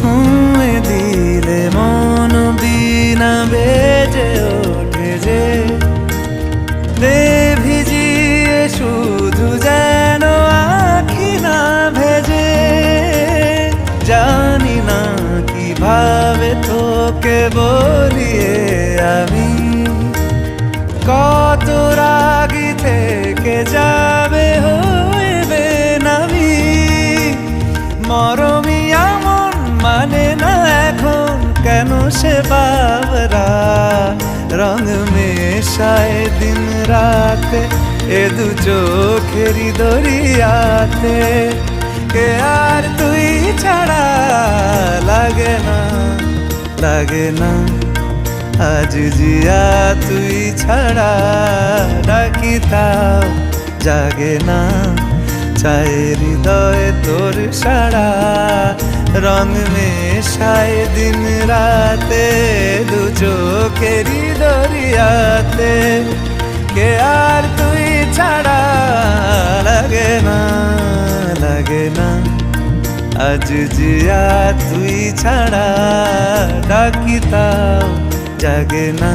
ছুঁয়ে দিলে মন বিনা বেজে ওঠে যে দে ভিজিয়ে শুধু যেন আখি না ভেজে। জানি না কিভাবে তোকে বলিয়ে আমি কত রাগি থেকে যাবে হইবে নামি। মরমি এমন মানে না এখন কেন সে বাবরা রং মেশায় দিন রাতে এ দু চোখেরই দরিয়াতে। কে আর তুই ছাড়া লাগে না লাগে না আজ জিয়া তুই ছাড়া ডাকি তাও জাগে না। চায় হৃদয় তোর সারা রং মেশায় দিন রাতে দু চোখেরই দরিয়াতে। কে আর তুই ছাড়া লাগে না লাগে না আজ জিয়া তুই ছাড়া ডাকি তাও জাগে না।